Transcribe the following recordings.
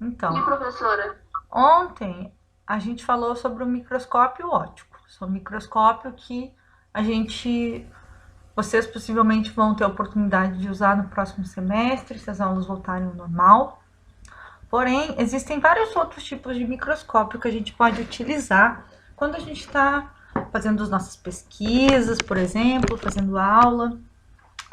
Então, E professora? ontem a gente falou sobre o microscópio óptico. São microscópio que a gente, vocês possivelmente vão ter a oportunidade de usar no próximo semestre, se as aulas voltarem ao normal. Porém, existem vários outros tipos de microscópio que a gente pode utilizar quando a gente está fazendo as nossas pesquisas, por exemplo, fazendo aula.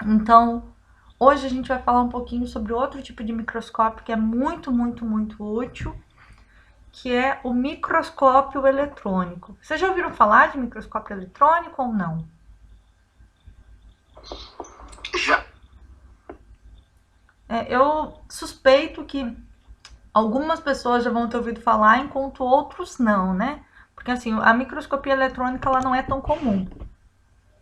Então, hoje a gente vai falar um pouquinho sobre outro tipo de microscópio que é muito, muito, muito útil, que é o microscópio eletrônico. Vocês já ouviram falar de microscópio eletrônico ou não? Já. Eu suspeito que algumas pessoas já vão ter ouvido falar, enquanto outros não, né? Porque assim, a microscopia eletrônica ela não é tão comum.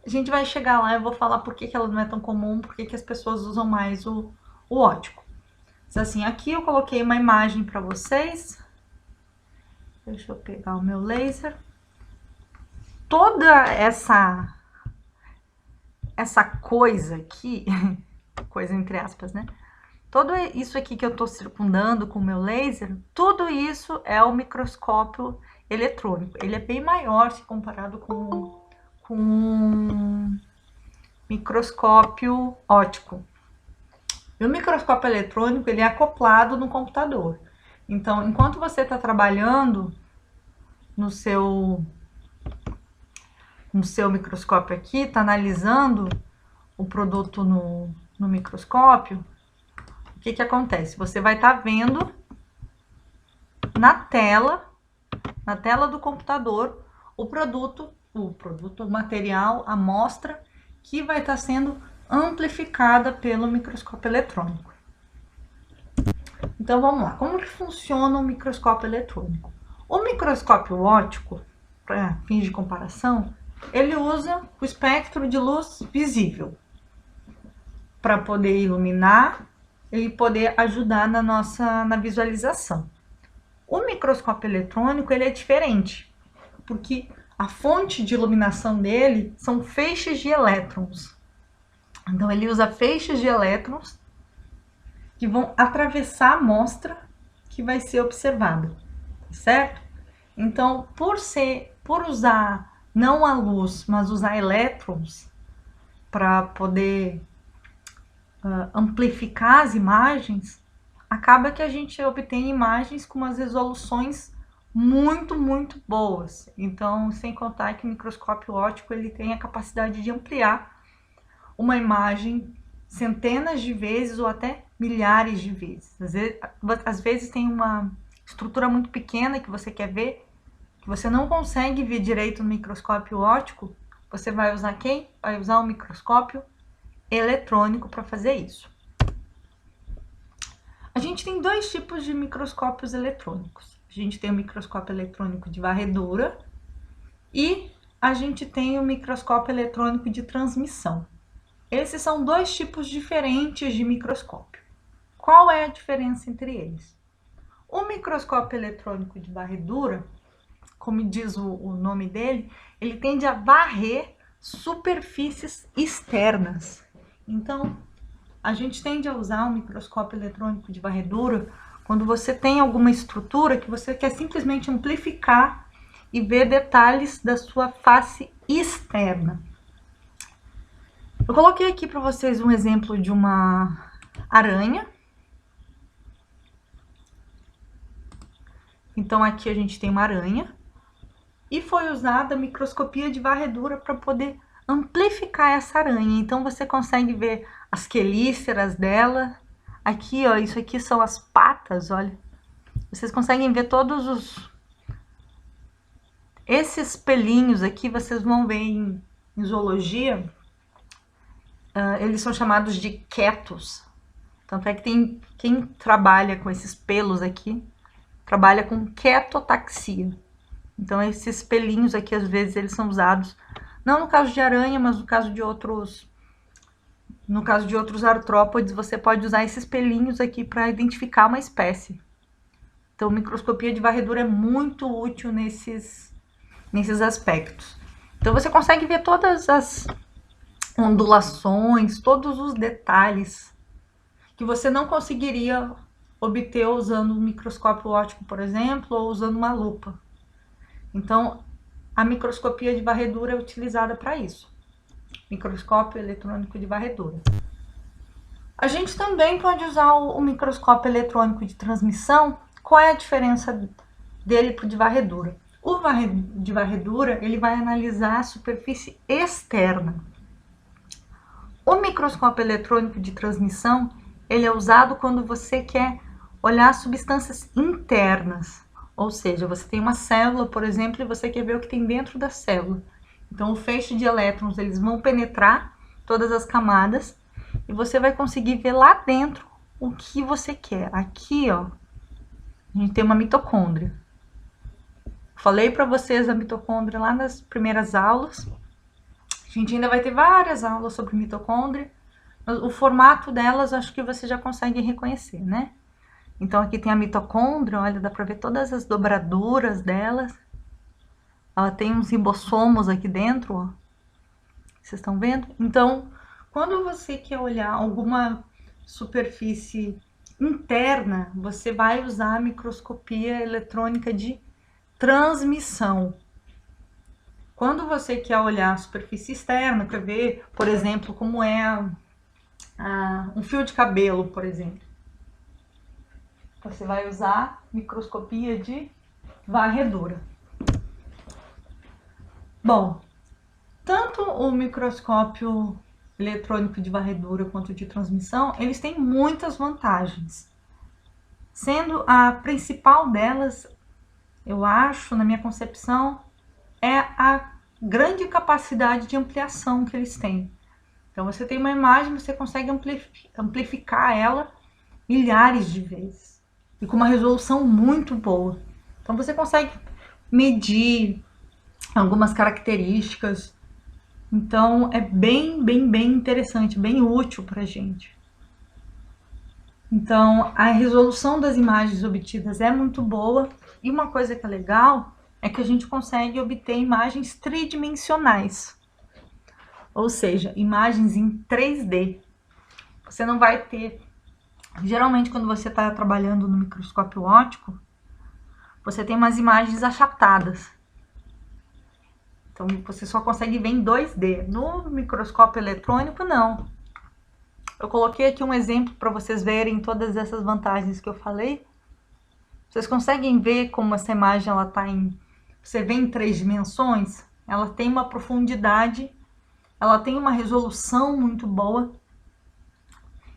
A gente vai chegar lá e eu vou falar por que ela não é tão comum, por que as pessoas usam mais o óptico. Mas assim, aqui eu coloquei uma imagem para vocês. Deixa eu pegar o meu laser. Toda essa coisa aqui, coisa entre aspas, né? Tudo isso aqui que eu estou circundando com o meu laser, tudo isso é o microscópio eletrônico. Ele é bem maior se comparado com um microscópio óptico. E o microscópio eletrônico ele é acoplado no computador. Então, enquanto você está trabalhando no seu microscópio aqui, está analisando o produto no microscópio, o que, que acontece? Você vai estar vendo na tela do computador, o material, a amostra que vai estar sendo amplificada pelo microscópio eletrônico. Então vamos lá, como que funciona o microscópio eletrônico? O microscópio óptico, para fins de comparação, ele usa o espectro de luz visível para poder iluminar e poder ajudar na visualização. O microscópio eletrônico ele é diferente, porque a fonte de iluminação dele são feixes de elétrons. Então ele usa feixes de elétrons que vão atravessar a amostra que vai ser observada, certo? Então, por usar não a luz, mas usar elétrons para poder amplificar as imagens, acaba que a gente obtém imagens com umas resoluções muito, muito boas. Então, sem contar que o microscópio óptico ele tem a capacidade de ampliar uma imagem centenas de vezes ou até milhares de vezes. Às vezes tem uma estrutura muito pequena que você quer ver, que você não consegue ver direito no microscópio óptico, você vai usar quem? Vai usar um microscópio eletrônico para fazer isso. A gente tem dois tipos de microscópios eletrônicos. A gente tem o microscópio eletrônico de varredura e a gente tem o microscópio eletrônico de transmissão. Esses são dois tipos diferentes de microscópio. Qual é a diferença entre eles? O microscópio eletrônico de varredura, como diz o nome dele, ele tende a varrer superfícies externas. Então, a gente tende a usar o microscópio eletrônico de varredura quando você tem alguma estrutura que você quer simplesmente amplificar e ver detalhes da sua face externa. Eu coloquei aqui para vocês um exemplo de uma aranha. Então aqui a gente tem uma aranha e foi usada a microscopia de varredura para poder amplificar essa aranha. Então você consegue ver as quelíceras dela. Aqui, ó, isso aqui são as patas, olha. Vocês conseguem ver todos esses pelinhos aqui, vocês vão ver em zoologia, eles são chamados de quetos. Tanto é que tem quem trabalha com esses pelos aqui, trabalha com quetotaxia. Então esses pelinhos aqui, às vezes, eles são usados, não no caso de aranha, mas no caso de outros artrópodes, você pode usar esses pelinhos aqui para identificar uma espécie. Então, microscopia de varredura é muito útil nesses aspectos. Então, você consegue ver todas as ondulações, todos os detalhes que você não conseguiria obter usando um microscópio óptico, por exemplo, ou usando uma lupa. Então, a microscopia de varredura é utilizada para isso. Microscópio eletrônico de varredura. A gente também pode usar o microscópio eletrônico de transmissão. Qual é a diferença dele para o de varredura? O de varredura, ele vai analisar a superfície externa. O microscópio eletrônico de transmissão, ele é usado quando você quer olhar substâncias internas. Ou seja, você tem uma célula, por exemplo, e você quer ver o que tem dentro da célula. Então, o feixe de elétrons, eles vão penetrar todas as camadas e você vai conseguir ver lá dentro o que você quer. Aqui, ó, a gente tem uma mitocôndria. Falei para vocês da mitocôndria lá nas primeiras aulas. A gente ainda vai ter várias aulas sobre mitocôndria. O formato delas, acho que você já consegue reconhecer, né? Então, aqui tem a mitocôndria, olha, dá para ver todas as dobraduras delas. Ela tem uns ribossomos aqui dentro, ó. Vocês estão vendo? Então, quando você quer olhar alguma superfície interna, você vai usar a microscopia eletrônica de transmissão. Quando você quer olhar a superfície externa, quer ver, por exemplo, como é um fio de cabelo, por exemplo, você vai usar microscopia de varredura. Bom, tanto o microscópio eletrônico de varredura quanto de transmissão, eles têm muitas vantagens. Sendo a principal delas, eu acho, na minha concepção, é a grande capacidade de ampliação que eles têm. Então, você tem uma imagem, você consegue amplificar ela milhares de vezes. E com uma resolução muito boa. Então, você consegue medir algumas características. Então, é bem interessante, bem útil para a gente. Então, a resolução das imagens obtidas é muito boa. E uma coisa que é legal é que a gente consegue obter imagens tridimensionais. Ou seja, imagens em 3D. Você não vai ter... Geralmente, quando você está trabalhando no microscópio óptico, você tem umas imagens achatadas. Então, você só consegue ver em 2D. No microscópio eletrônico, não. Eu coloquei aqui um exemplo para vocês verem todas essas vantagens que eu falei. Vocês conseguem ver como essa imagem ela tá em... Você vê em 3 dimensões? Ela tem uma profundidade, ela tem uma resolução muito boa.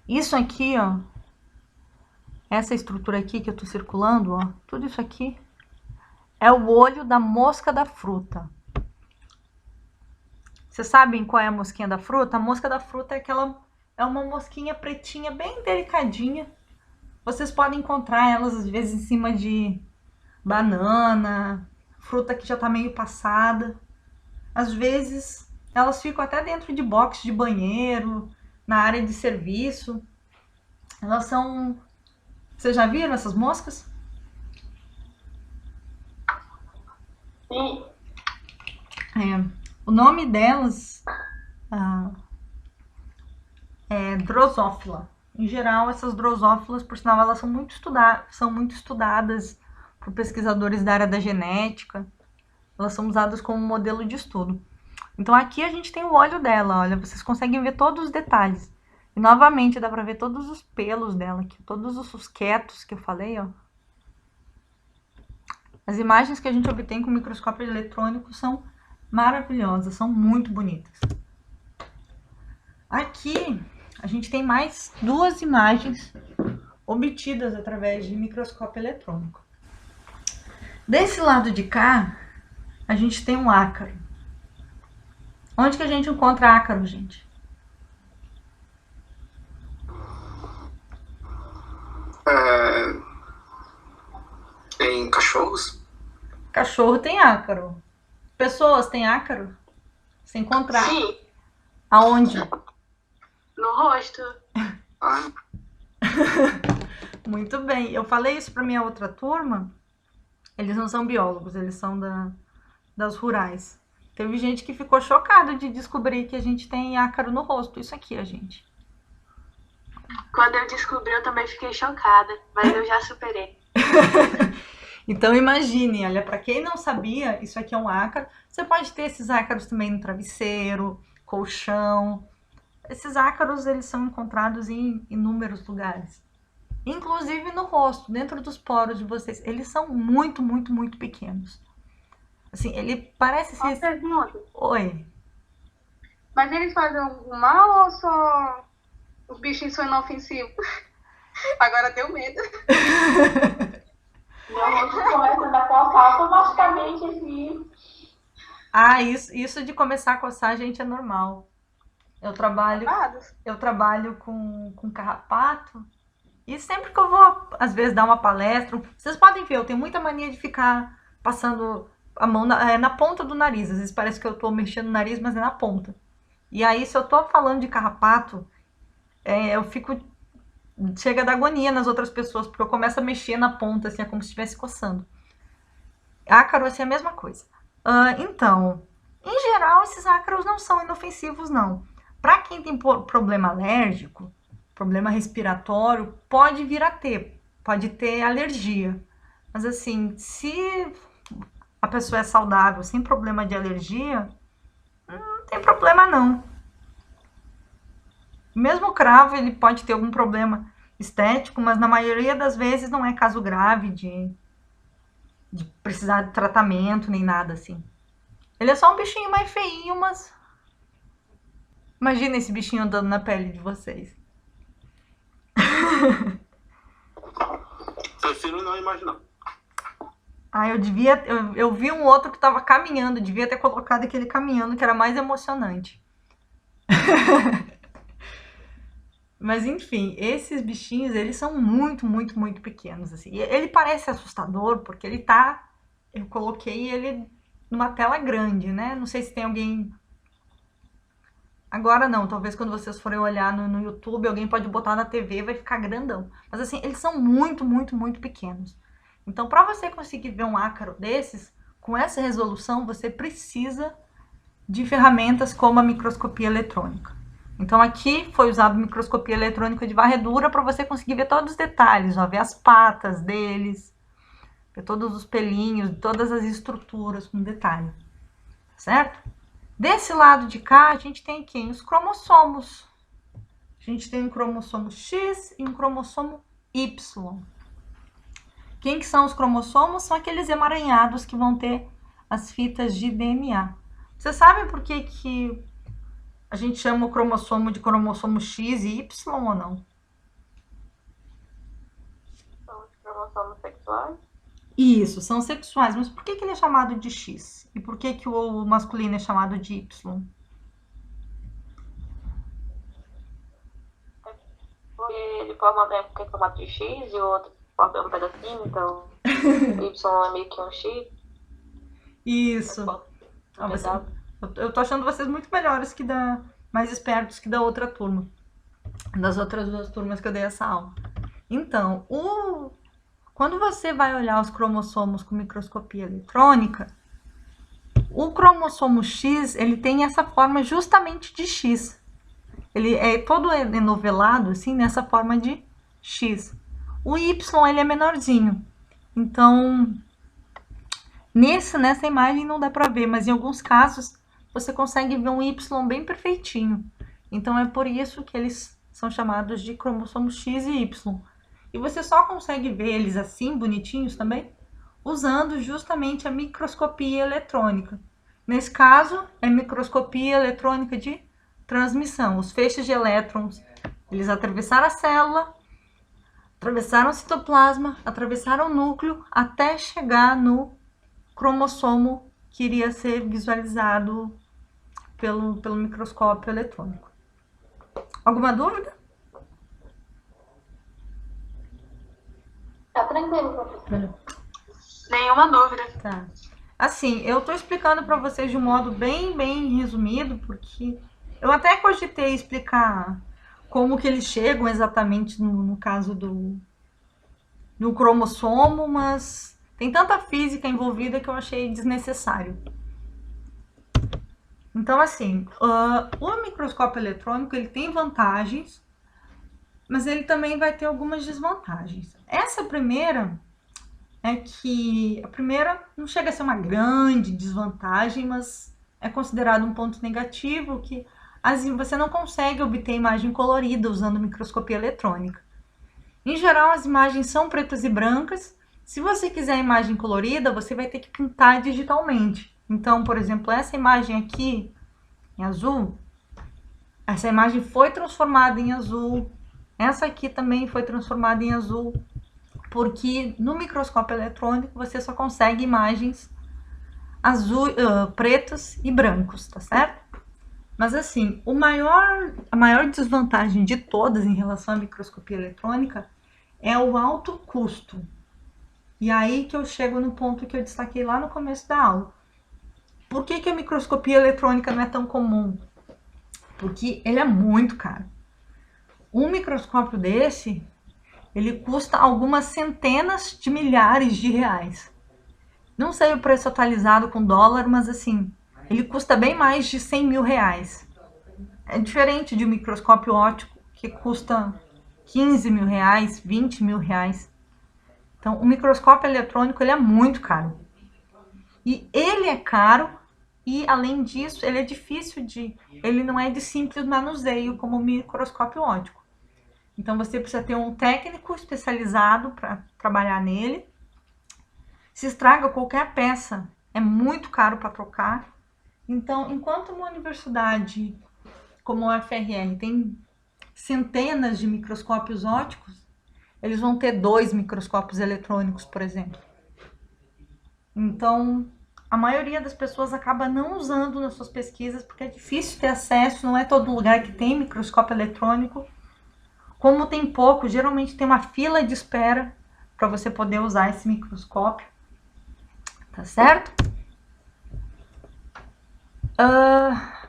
Isso aqui, ó, essa estrutura aqui que eu tô circulando, ó, tudo isso aqui é o olho da mosca da fruta. Vocês sabem qual é a mosquinha da fruta? A mosca da fruta é uma mosquinha pretinha, bem delicadinha. Vocês podem encontrar elas às vezes em cima de banana, fruta que já tá meio passada. Às vezes elas ficam até dentro de box de banheiro, na área de serviço. Elas são... Vocês já viram essas moscas? Sim. O nome delas é Drosophila. Em geral, essas drosófilas, por sinal, elas são muito estudadas por pesquisadores da área da genética. Elas são usadas como modelo de estudo. Então, aqui a gente tem o óleo dela, olha, vocês conseguem ver todos os detalhes. E, novamente, dá pra ver todos os pelos dela aqui, todos os susquetos que eu falei, ó. As imagens que a gente obtém com o microscópio eletrônico são maravilhosas, são muito bonitas. Aqui a gente tem mais 2 imagens obtidas através de microscópio eletrônico. Desse lado de cá, a gente tem um ácaro. Onde que a gente encontra ácaro, gente? Em cachorros? Cachorro tem ácaro. Pessoas têm ácaro? Você encontra? Sim. Aonde? No rosto. Ah. Muito bem. Eu falei isso para minha outra turma. Eles não são biólogos, eles são das rurais. Teve gente que ficou chocada de descobrir que a gente tem ácaro no rosto. Isso aqui, a gente. Quando eu descobri, eu também fiquei chocada, mas eu já superei. Então imagine, olha, para quem não sabia, isso aqui é um ácaro. Você pode ter esses ácaros também no travesseiro, colchão. Esses ácaros, eles são encontrados em inúmeros lugares. Inclusive no rosto, dentro dos poros de vocês. Eles são muito, muito, muito pequenos. Assim, ele parece Uma ser... pergunta. Oi. Mas eles fazem algum mal ou só os bichinhos são inofensivos? Agora deu medo. Meu rosto começando a coçar automaticamente assim. Ah, isso de começar a coçar, gente, é normal. Eu trabalho com carrapato. E sempre que eu vou, às vezes, dar uma palestra, vocês podem ver, eu tenho muita mania de ficar passando a mão na ponta do nariz. Às vezes parece que eu tô mexendo no nariz, mas é na ponta. E aí, se eu tô falando de carrapato, eu fico... Chega a dar agonia nas outras pessoas, porque eu começo a mexer na ponta, assim, é como se estivesse coçando. Ácaro, assim, é a mesma coisa. Então, em geral, esses ácaros não são inofensivos, não. Para quem tem problema alérgico, problema respiratório, pode vir a ter, pode ter alergia. Mas assim, se a pessoa é saudável, sem problema de alergia, não tem problema não. Mesmo o cravo, ele pode ter algum problema estético, mas na maioria das vezes não é caso grave de precisar de tratamento, nem nada assim. Ele é só um bichinho mais feinho, mas... Imagina esse bichinho andando na pele de vocês. Prefiro não imaginar. Ah, eu vi um outro que tava caminhando, devia ter colocado aquele caminhando, que era mais emocionante. Mas enfim, esses bichinhos, eles são muito, muito, muito pequenos, assim. E ele parece assustador, porque ele tá... Eu coloquei ele numa tela grande, né? Não sei se tem alguém... Agora não, talvez quando vocês forem olhar no YouTube, alguém pode botar na TV, vai ficar grandão. Mas assim, eles são muito, muito, muito pequenos. Então, para você conseguir ver um ácaro desses, com essa resolução, você precisa de ferramentas como a microscopia eletrônica. Então, aqui foi usado microscopia eletrônica de varredura para você conseguir ver todos os detalhes, ó, ver as patas deles, ver todos os pelinhos, todas as estruturas com detalhe, certo? Desse lado de cá, a gente tem quem? Os cromossomos. A gente tem um cromossomo X e um cromossomo Y. Quem que são os cromossomos? São aqueles emaranhados que vão ter as fitas de DNA. Você sabe por que a gente chama o cromossomo de cromossomo X e Y ou não? São os cromossomos sexuais. Isso, são sexuais. Mas por que ele é chamado de X? E por que o masculino é chamado de Y? Porque ele forma um porque é formado de X e o outro forma um pedacinho, então o Y é meio que um X. Isso. Eu tô achando vocês muito melhores mais espertos que da outra turma. Das outras duas turmas que eu dei essa aula. Então, quando você vai olhar os cromossomos com microscopia eletrônica, o cromossomo X, ele tem essa forma justamente de X. Ele é todo enovelado, assim, nessa forma de X. O Y, ele é menorzinho. Então, nessa imagem não dá para ver, mas em alguns casos você consegue ver um Y bem perfeitinho. Então, é por isso que eles são chamados de cromossomos X e Y. E você só consegue ver eles assim, bonitinhos também, usando justamente a microscopia eletrônica. Nesse caso, é microscopia eletrônica de transmissão. Os feixes de elétrons, eles atravessaram a célula, atravessaram o citoplasma, atravessaram o núcleo, até chegar no cromossomo que iria ser visualizado pelo microscópio eletrônico. Alguma dúvida? Tá tranquilo, professora. Nenhuma dúvida. Tá. Assim, eu tô explicando para vocês de um modo bem, bem resumido, porque eu até cogitei explicar como que eles chegam exatamente no caso do cromossomo, mas tem tanta física envolvida que eu achei desnecessário. Então, assim, o microscópio eletrônico, ele tem vantagens mas ele também vai ter algumas desvantagens. Essa primeira é que a primeira não chega a ser uma grande desvantagem, mas é considerado um ponto negativo que você não consegue obter imagem colorida usando microscopia eletrônica. Em geral, as imagens são pretas e brancas. Se você quiser imagem colorida, você vai ter que pintar digitalmente. Então, por exemplo, essa imagem aqui em azul, essa imagem foi transformada em azul. Essa aqui também foi transformada em azul, porque no microscópio eletrônico você só consegue imagens azul, pretos e brancos, tá certo? Mas assim, a maior desvantagem de todas em relação à microscopia eletrônica é o alto custo. E aí que eu chego no ponto que eu destaquei lá no começo da aula. Por que a microscopia eletrônica não é tão comum? Porque ele é muito caro. Um microscópio desse, ele custa algumas centenas de milhares de reais. Não sei o preço atualizado com dólar, mas assim, ele custa bem mais de 100 mil reais. É diferente de um microscópio óptico que custa 15 mil reais, 20 mil reais. Então, o microscópio eletrônico ele é muito caro. E ele é caro e, além disso, ele é difícil ele não é de simples manuseio como o microscópio óptico. Então, você precisa ter um técnico especializado para trabalhar nele. Se estraga qualquer peça, é muito caro para trocar. Então, enquanto uma universidade como a UFRR tem centenas de microscópios ópticos, eles vão ter 2 microscópios eletrônicos, por exemplo. Então, a maioria das pessoas acaba não usando nas suas pesquisas porque é difícil ter acesso, não é todo lugar que tem microscópio eletrônico. Como tem pouco, geralmente tem uma fila de espera para você poder usar esse microscópio. Tá certo?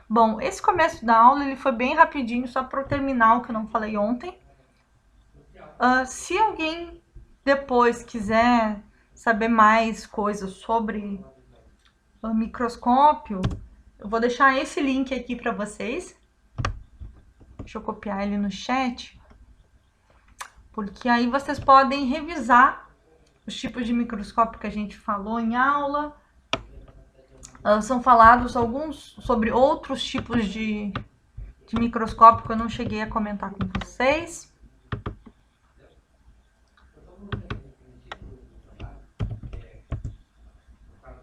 Bom, esse começo da aula ele foi bem rapidinho, só para eu terminar o que eu não falei ontem. Se alguém depois quiser saber mais coisas sobre o microscópio, eu vou deixar esse link aqui para vocês. Deixa eu copiar ele no chat, porque aí vocês podem revisar os tipos de microscópio que a gente falou em aula. São falados alguns sobre outros tipos de microscópio que eu não cheguei a comentar com vocês.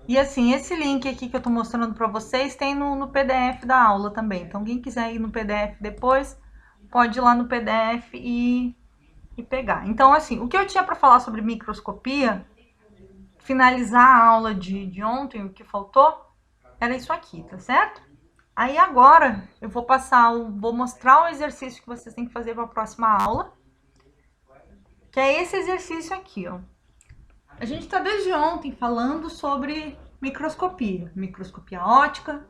E assim, esse link aqui que eu tô mostrando para vocês tem no PDF da aula também. Então, quem quiser ir no PDF depois, pode ir lá no PDF e pegar. Então, assim, o que eu tinha para falar sobre microscopia, finalizar a aula de ontem, o que faltou, era isso aqui, tá certo? Aí agora eu vou vou mostrar o exercício que vocês têm que fazer para a próxima aula, que é esse exercício aqui, ó. A gente tá desde ontem falando sobre microscopia óptica.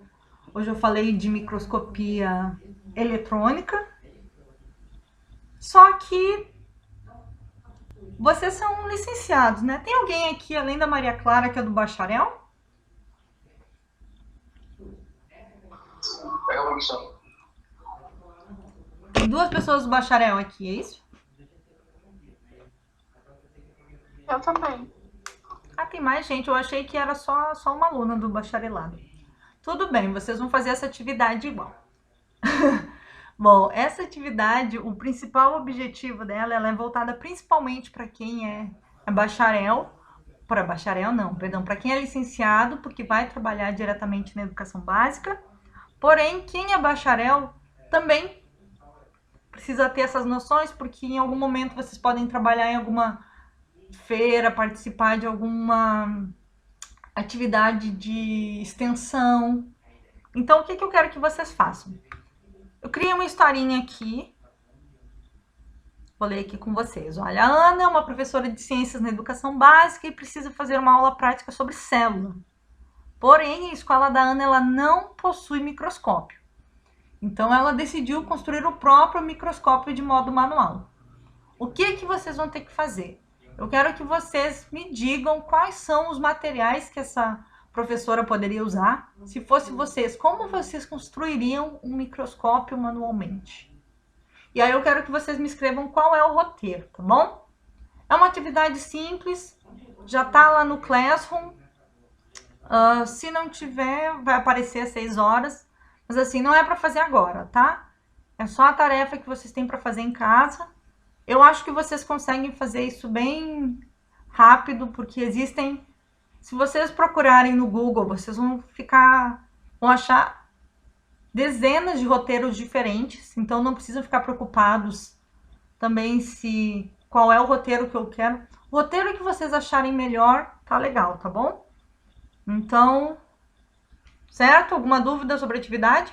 Hoje eu falei de microscopia eletrônica. Só que vocês são licenciados, né? Tem alguém aqui, além da Maria Clara, que é do bacharel? Pega a profissão. Tem 2 pessoas do bacharel aqui, é isso? Eu também. Ah, tem mais gente. Eu achei que era só uma aluna do bacharelado. Tudo bem, vocês vão fazer essa atividade igual. Bom, essa atividade, o principal objetivo dela, ela é voltada principalmente para quem é bacharel. Para bacharel não, perdão, para quem é licenciado, porque vai trabalhar diretamente na educação básica. Porém, quem é bacharel também precisa ter essas noções, porque em algum momento vocês podem trabalhar em alguma feira, participar de alguma atividade de extensão. Então, o que eu quero que vocês façam? Eu criei uma historinha aqui. Vou ler aqui com vocês. Olha, a Ana é uma professora de ciências na educação básica e precisa fazer uma aula prática sobre célula. Porém, a escola da Ana ela não possui microscópio. Então, ela decidiu construir o próprio microscópio de modo manual. O que vocês vão ter que fazer? Eu quero que vocês me digam quais são os materiais que essa professora poderia usar. Se fosse vocês, como vocês construiriam um microscópio manualmente? E aí eu quero que vocês me escrevam qual é o roteiro, tá bom? É uma atividade simples, já tá lá no Classroom. Se não tiver, vai aparecer às 6 horas. Mas assim, não é para fazer agora, tá? É só a tarefa que vocês têm para fazer em casa. Eu acho que vocês conseguem fazer isso bem rápido, porque existem... Se vocês procurarem no Google, vocês vão achar dezenas de roteiros diferentes. Então, não precisam ficar preocupados também qual é o roteiro que eu quero. O roteiro que vocês acharem melhor, tá legal, tá bom? Então, certo? Alguma dúvida sobre a atividade?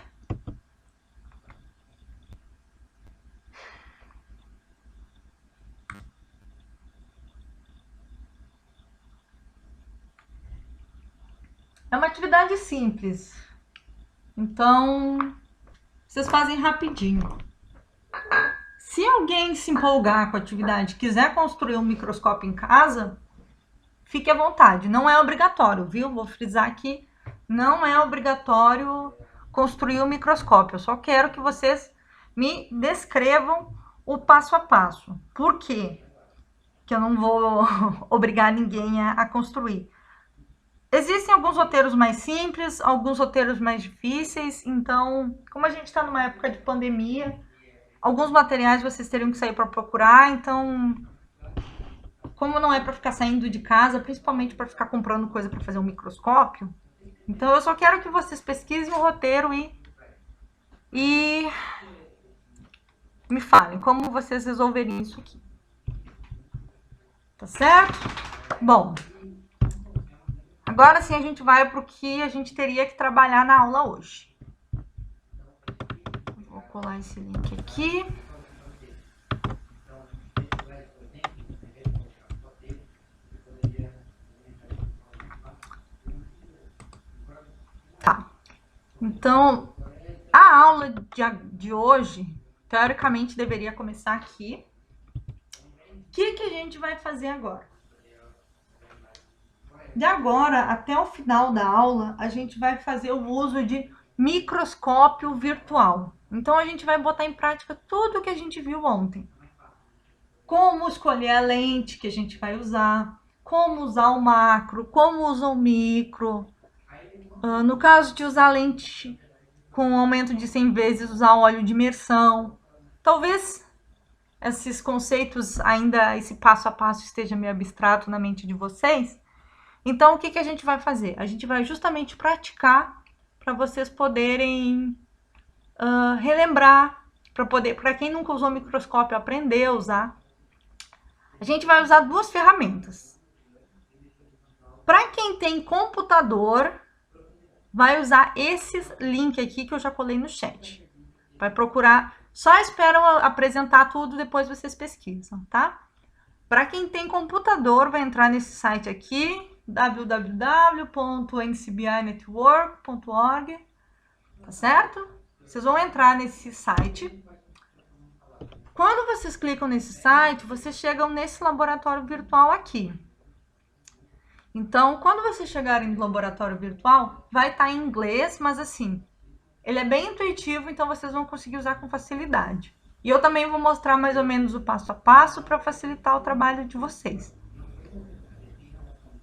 É uma atividade simples. Então, vocês fazem rapidinho. Se alguém se empolgar com a atividade, quiser construir um microscópio em casa, fique à vontade. Não é obrigatório, viu? Vou frisar aqui, não é obrigatório construir um microscópio. Eu só quero que vocês me descrevam o passo a passo. Por quê? Que eu não vou obrigar ninguém a construir. Existem alguns roteiros mais simples, alguns roteiros mais difíceis. Então, como a gente está numa época de pandemia, alguns materiais vocês teriam que sair para procurar. Então, como não é para ficar saindo de casa, principalmente para ficar comprando coisa para fazer um microscópio, então eu só quero que vocês pesquisem o roteiro e me falem como vocês resolveriam isso aqui. Tá certo? Bom, agora sim a gente vai para o que a gente teria que trabalhar na aula hoje. Vou colar esse link aqui. Tá. Então, a aula de hoje, teoricamente, deveria começar aqui. O que a gente vai fazer agora? De agora até o final da aula, a gente vai fazer o uso de microscópio virtual. Então, a gente vai botar em prática tudo que a gente viu ontem. Como escolher a lente que a gente vai usar, como usar o macro, como usa o micro. No caso de usar lente com aumento de 100 vezes, usar o óleo de imersão. Talvez esses conceitos ainda, esse passo a passo esteja meio abstrato na mente de vocês. Então, o que a gente vai fazer? A gente vai justamente praticar para vocês poderem relembrar, para quem nunca usou microscópio, aprender a usar. A gente vai usar duas ferramentas. Para quem tem computador, vai usar esses links aqui que eu já colei no chat. Vai procurar, só espero apresentar tudo, depois vocês pesquisam, tá? Para quem tem computador, vai entrar nesse site aqui, www.ncbinetwork.org, tá certo? Vocês vão entrar nesse site. Quando vocês clicam nesse site, vocês chegam nesse laboratório virtual aqui. Então, quando vocês chegarem no laboratório virtual, vai estar em inglês, mas assim, ele é bem intuitivo, então vocês vão conseguir usar com facilidade. E eu também vou mostrar mais ou menos o passo a passo para facilitar o trabalho de vocês.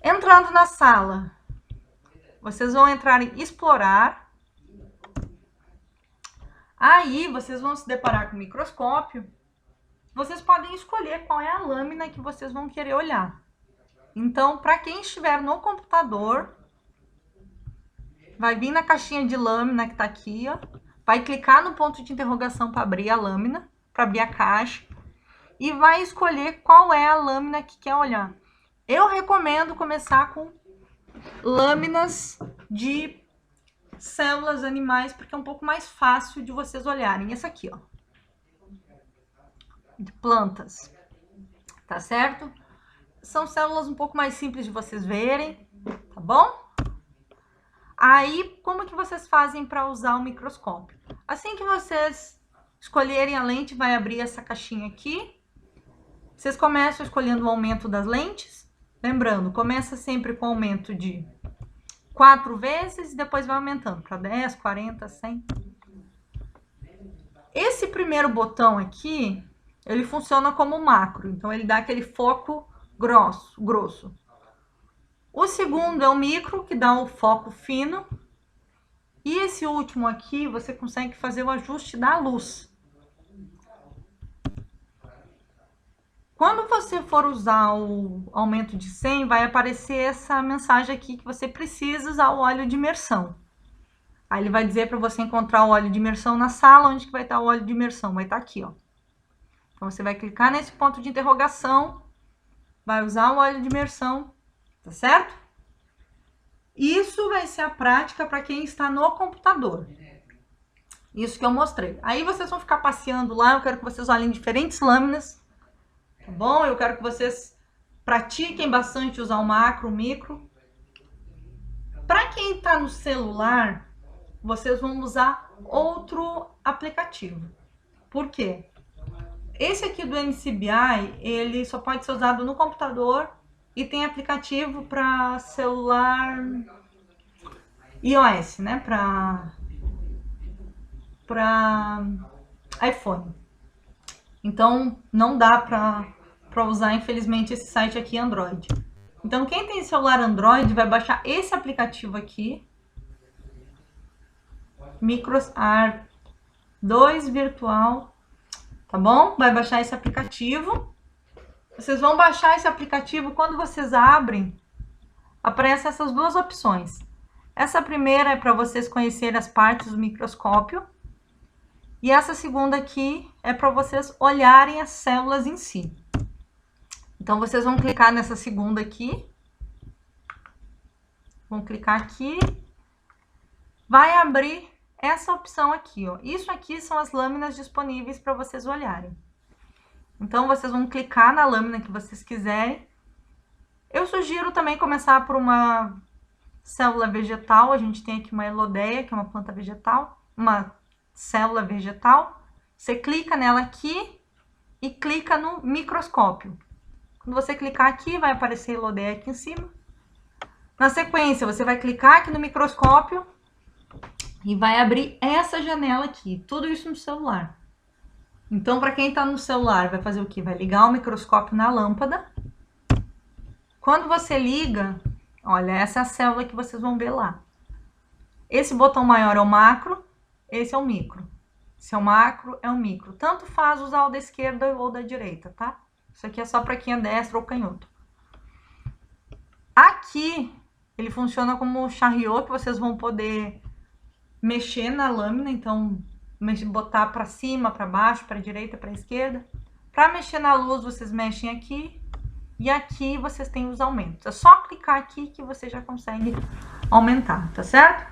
Entrando na sala, vocês vão entrar em explorar. Aí, vocês vão se deparar com o microscópio. Vocês podem escolher qual é a lâmina que vocês vão querer olhar. Então, para quem estiver no computador, vai vir na caixinha de lâmina que está aqui, ó. Vai clicar no ponto de interrogação para abrir a lâmina, para abrir a caixa, e vai escolher qual é a lâmina que quer olhar. Eu recomendo começar com lâminas de células animais, porque é um pouco mais fácil de vocês olharem. Essa aqui, ó, de plantas, tá certo? São células um pouco mais simples de vocês verem, tá bom? Aí, como que vocês fazem para usar o microscópio? Assim que vocês escolherem a lente, vai abrir essa caixinha aqui. Vocês começam escolhendo o aumento das lentes. Lembrando, começa sempre com aumento de 4 vezes e depois vai aumentando para 10, 40, 100. Esse primeiro botão aqui, ele funciona como macro, então ele dá aquele foco grosso. O segundo é o micro, que dá o foco fino. E esse último aqui, você consegue fazer o ajuste da luz. Quando você for usar o aumento de 100, vai aparecer essa mensagem aqui que você precisa usar o óleo de imersão. Aí ele vai dizer para você encontrar o óleo de imersão na sala. Onde que vai estar o óleo de imersão? Vai estar aqui, ó. Então, você vai clicar nesse ponto de interrogação, vai usar o óleo de imersão, tá certo? Isso vai ser a prática para quem está no computador. Isso que eu mostrei. Aí vocês vão ficar passeando lá, eu quero que vocês olhem diferentes lâminas, tá bom? Eu quero que vocês pratiquem bastante usar o macro, o micro. Para quem está no celular, vocês vão usar outro aplicativo. Por quê? Esse aqui do NCBI, ele só pode ser usado no computador e tem aplicativo para celular iOS, né? Para iPhone. Então, não dá para usar, infelizmente, esse site aqui Android. Então, quem tem celular Android vai baixar esse aplicativo aqui, MicroSAR 2 Virtual, tá bom? Vai baixar esse aplicativo. Vocês vão baixar esse aplicativo, quando vocês abrem, aparecem essas duas opções. Essa primeira é para vocês conhecerem as partes do microscópio. E essa segunda aqui é para vocês olharem as células em si. Então, vocês vão clicar nessa segunda aqui. Vão clicar aqui. Vai abrir essa opção aqui, ó. Isso aqui são as lâminas disponíveis para vocês olharem. Então, vocês vão clicar na lâmina que vocês quiserem. Eu sugiro também começar por uma célula vegetal. A gente tem aqui uma Elodea, que é uma planta vegetal, uma célula vegetal. Você clica nela aqui e clica no microscópio. Quando você clicar aqui, vai aparecer a Elodea aqui em cima. Na sequência, você vai clicar aqui no microscópio e vai abrir essa janela aqui. Tudo isso no celular. Então, para quem está no celular, vai fazer o quê? Vai ligar o microscópio na lâmpada. Quando você liga, olha, essa é a célula que vocês vão ver lá. Esse botão maior é o macro, esse é o micro. Se é o macro, é o micro. Tanto faz usar o da esquerda ou da direita, tá? Isso aqui é só para quem é destro ou canhoto. Aqui, ele funciona como um chariot, que vocês vão poder mexer na lâmina, então botar para cima, para baixo, para direita, para esquerda. Para mexer na luz, vocês mexem aqui e aqui vocês têm os aumentos. É só clicar aqui que você já consegue aumentar, tá certo?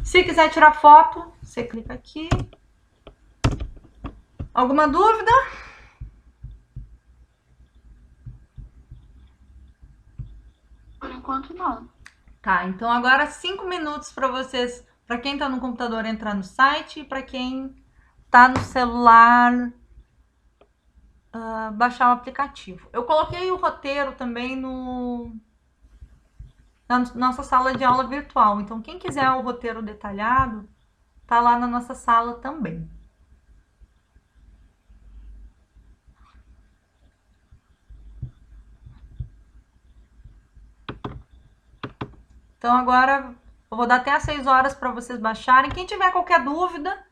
Se quiser tirar foto, você clica aqui. Alguma dúvida? Por enquanto, não. Tá, então agora 5 minutos para vocês, para quem tá no computador, entrar no site, e para quem tá no celular, baixar o aplicativo. Eu coloquei o roteiro também na nossa sala de aula virtual. Então, quem quiser o roteiro detalhado, tá lá na nossa sala também. Então, agora eu vou dar até às 6 horas para vocês baixarem. Quem tiver qualquer dúvida,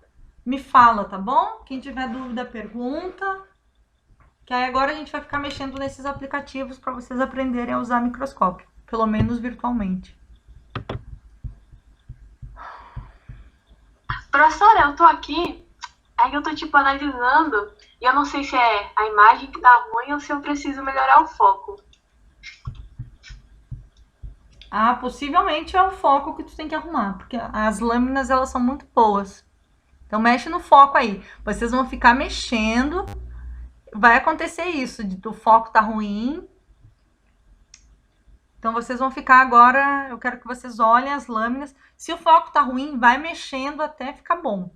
me fala, tá bom? Quem tiver dúvida, pergunta. Que aí agora a gente vai ficar mexendo nesses aplicativos para vocês aprenderem a usar microscópio, pelo menos virtualmente. Professora, eu tô aqui, aí eu tô tipo analisando, e eu não sei se é a imagem que tá ruim ou se eu preciso melhorar o foco. Ah, possivelmente é o foco que tu tem que arrumar, porque as lâminas, elas são muito boas. Então, mexe no foco aí. Vocês vão ficar mexendo, vai acontecer isso, do foco tá ruim. Então, vocês vão ficar agora, eu quero que vocês olhem as lâminas. Se o foco tá ruim, vai mexendo até ficar bom.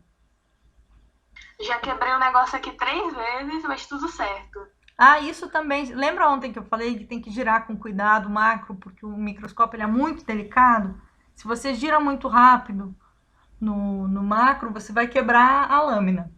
Já quebrei o negócio aqui 3 vezes, mas tudo certo. Ah, isso também. Lembra ontem que eu falei que tem que girar com cuidado o macro, porque o microscópio ele é muito delicado? Se você gira muito rápido, no macro, você vai quebrar a lâmina.